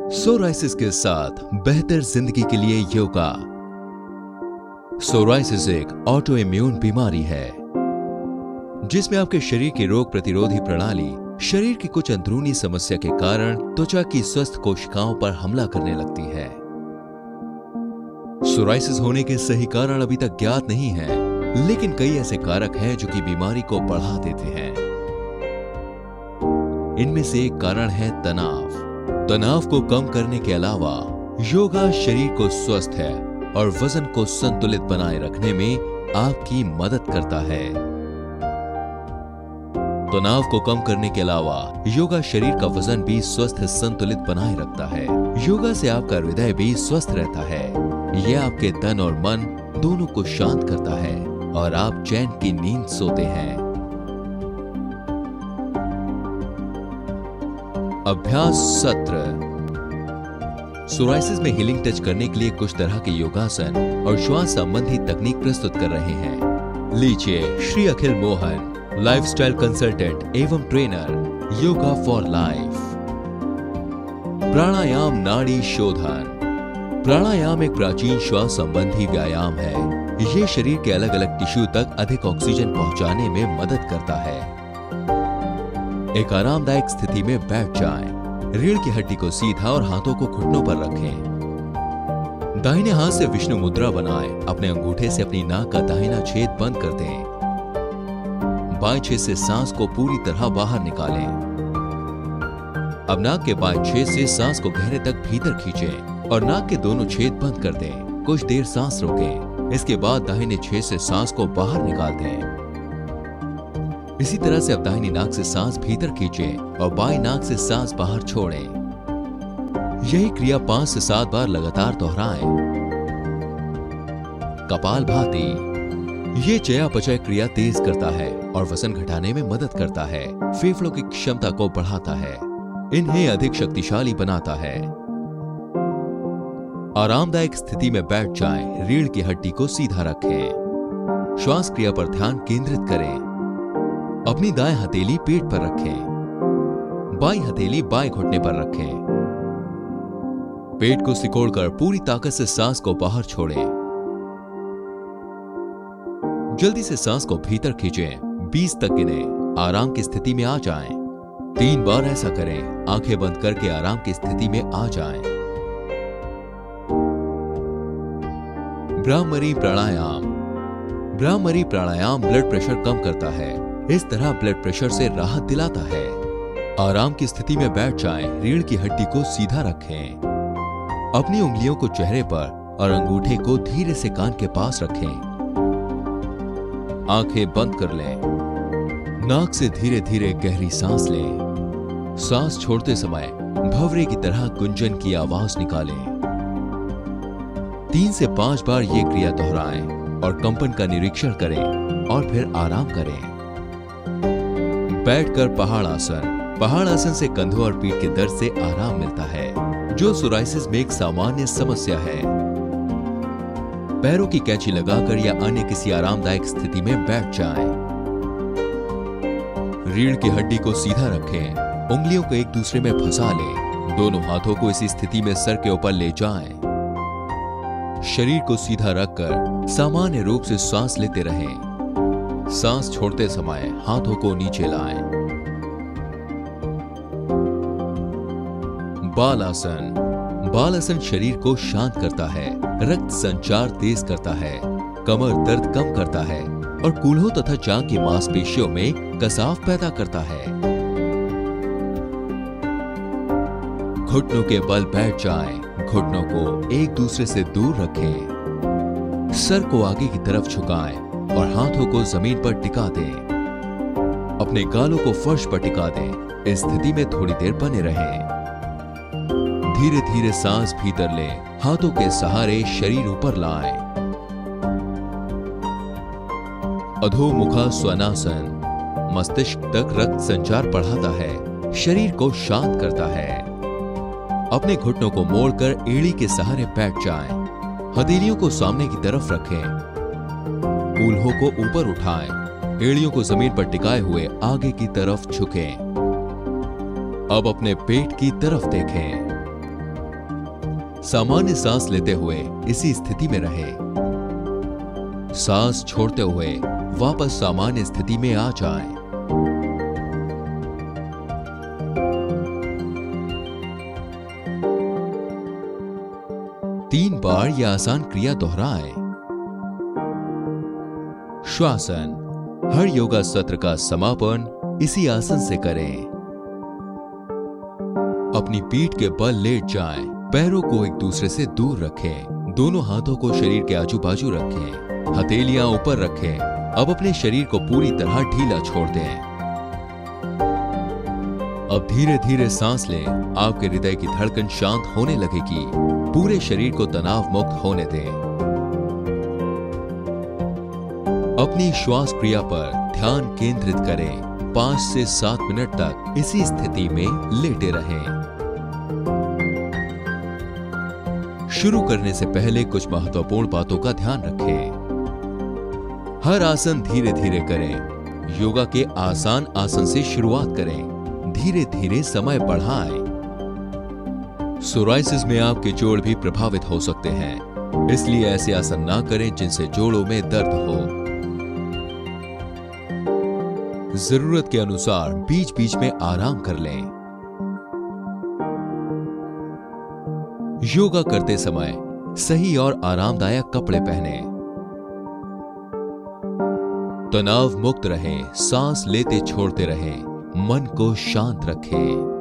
Psoriasis के साथ बेहतर जिंदगी के लिए योगा। सोराइसिस एक ऑटो इम्यून बीमारी है जिसमें आपके शरीर की रोग प्रतिरोधी प्रणाली शरीर की कुछ अंदरूनी समस्या के कारण त्वचा की स्वस्थ कोशिकाओं पर हमला करने लगती है। सोराइसिस होने के सही कारण अभी तक ज्ञात नहीं है, लेकिन कई ऐसे कारक हैं जो कि बीमारी को बढ़ा देते हैं। इनमें से एक कारण है तनाव। तनाव को कम करने के अलावा योगा शरीर को स्वस्थ है और वजन को संतुलित बनाए रखने में आपकी मदद करता है। तनाव को कम करने के अलावा योगा शरीर का वजन भी स्वस्थ संतुलित बनाए रखता है। योगा से आपका हृदय भी स्वस्थ रहता है। यह आपके तन और मन दोनों को शांत करता है और आप चैन की नींद सोते हैं। अभ्यास सत्र। सोराइसिस में हीलिंग टच करने के लिए कुछ तरह के योगासन और श्वास संबंधी तकनीक प्रस्तुत कर रहे हैं। लीजिए श्री अखिल मोहन, लाइफस्टाइल कंसल्टेंट एवं ट्रेनर, योगा फॉर लाइफ। प्राणायाम नाड़ी शोधन। प्राणायाम एक प्राचीन श्वास संबंधी व्यायाम है। ये शरीर के अलग अलग टिश्यू तक अधिक ऑक्सीजन पहुंचाने में मदद करता है। एक आरामदायक स्थिति में बैठ जाएं। रीढ़ की हड्डी को सीधा और हाथों को घुटनों पर रखें। दाहिने हाथ से विष्णु मुद्रा बनाएं। अपने अंगूठे से अपनी नाक का दाहिना छेद बंद कर दें। बाएं छेद से सांस को पूरी तरह बाहर निकालें। अब नाक के बाएं छेद से सांस को गहरे तक भीतर खींचें और नाक के दोनों छेद बंद कर दें। कुछ देर सांस रोकें। इसके बाद दाहिने छेद से सांस को बाहर निकाल दें। इसी तरह से अब दाहिनी नाक से सांस भीतर खींचें और बाईं नाक से सांस बाहर छोड़ें। यही क्रिया 5 से 7 बार लगातार दोहराएं। कपालभाति। ये चयापचय क्रिया तेज करता है और वजन घटाने में मदद करता है। फेफड़ों की क्षमता को बढ़ाता है। इन्हें अधिक शक्तिशाली बनाता है। आरामदायक स्थिति में बैठ जाएं। रीढ़ की हड्डी को सीधा रखें। श्वास क्रिया पर ध्यान केंद्रित करें। अपनी दाएं हथेली पेट पर रखें। बाईं हथेली बाएं घुटने पर रखें। पेट को सिकोड़कर पूरी ताकत से सांस को बाहर छोड़ें। जल्दी से सांस को भीतर खींचें। 20 तक गिनें। आराम की स्थिति में आ जाएं। 3 बार ऐसा करें। आंखें बंद करके आराम की स्थिति में आ जाएं। ब्राह्मरी प्राणायाम। ब्राह्मरी प्राणायाम ब्लड प्रेशर कम करता है। इस तरह ब्लड प्रेशर से राहत दिलाता है। आराम की स्थिति में बैठ जाएं। रीढ़ की हड्डी को सीधा रखें। अपनी उंगलियों को चेहरे पर और अंगूठे को धीरे से कान के पास रखें। आंखें बंद कर लें। नाक से धीरे धीरे गहरी सांस लें। सांस छोड़ते समय भंवरे की तरह गुंजन की आवाज निकालें। 3 से 5 बार ये क्रिया दोहराएं और कंपन का निरीक्षण करें और फिर आराम करें। बैठकर पहाड़ आसन। पहाड़ आसन से कंधों और पीठ के दर्द से आराम मिलता है, जो सोराइसिस में एक सामान्य समस्या है। पैरों की कैंची लगाकर या अन्य किसी आरामदायक स्थिति में बैठ जाएं। रीढ़ की हड्डी को सीधा रखें। उंगलियों को एक दूसरे में फंसा लें। दोनों हाथों को इसी स्थिति में सर के ऊपर ले जाएं। शरीर को सीधा रखकर सामान्य रूप से सांस लेते रहें। सांस छोड़ते समय हाथों को नीचे लाएं। बाल आसन। बाल आसन शरीर को शांत करता है, रक्त संचार तेज करता है, कमर दर्द कम करता है और कूल्हों तथा जांघ की मांसपेशियों में कसाव पैदा करता है। घुटनों के बल बैठ जाएं। घुटनों को एक दूसरे से दूर रखें। सर को आगे की तरफ झुकाएं और हाथों को जमीन पर टिका दें। अपने गालों को फर्श पर टिका दें। इस स्थिति में थोड़ी देर बने रहें। धीरे धीरे सांस भीतर लें। हाथों के सहारे शरीर ऊपर लाएं। अधोमुखा स्वनासन। मस्तिष्क तक रक्त संचार बढ़ाता है, शरीर को शांत करता है। अपने घुटनों को मोड़कर एड़ी के सहारे बैठ जाएं। हथेलियों को सामने की तरफ रखें। कूल्हों को ऊपर उठाएं। एड़ियों को जमीन पर टिकाए हुए आगे की तरफ झुकें। अब अपने पेट की तरफ देखें। सामान्य सांस लेते हुए इसी स्थिति में रहें। सांस छोड़ते हुए वापस सामान्य स्थिति में आ जाएं। तीन बार यह आसान क्रिया दोहराएं। श्वासन। हर योगा सत्र का समापन इसी आसन से करें। अपनी पीठ के बल लेट जाएं। पैरों को एक दूसरे से दूर रखें। दोनों हाथों को शरीर के आजू बाजू रखें। हथेलियां ऊपर रखें। अब अपने शरीर को पूरी तरह ढीला छोड़ दें। अब धीरे धीरे सांस लें। आपके हृदय की धड़कन शांत होने लगेगी। पूरे शरीर को तनाव मुक्त होने दें। अपनी श्वास क्रिया पर ध्यान केंद्रित करें। 5 से 7 मिनट तक इसी स्थिति में लेटे रहें। शुरू करने से पहले कुछ महत्वपूर्ण बातों का ध्यान रखें। हर आसन धीरे धीरे करें। योगा के आसान आसन से शुरुआत करें। धीरे धीरे समय बढ़ाएं। सोराइसिस में आपके जोड़ भी प्रभावित हो सकते हैं, इसलिए ऐसे आसन ना करें जिनसे जोड़ों में दर्द हो। जरूरत के अनुसार बीच बीच में आराम कर लें। योगा करते समय सही और आरामदायक कपड़े पहनें। तनाव मुक्त रहें। सांस लेते छोड़ते रहें। मन को शांत रखें।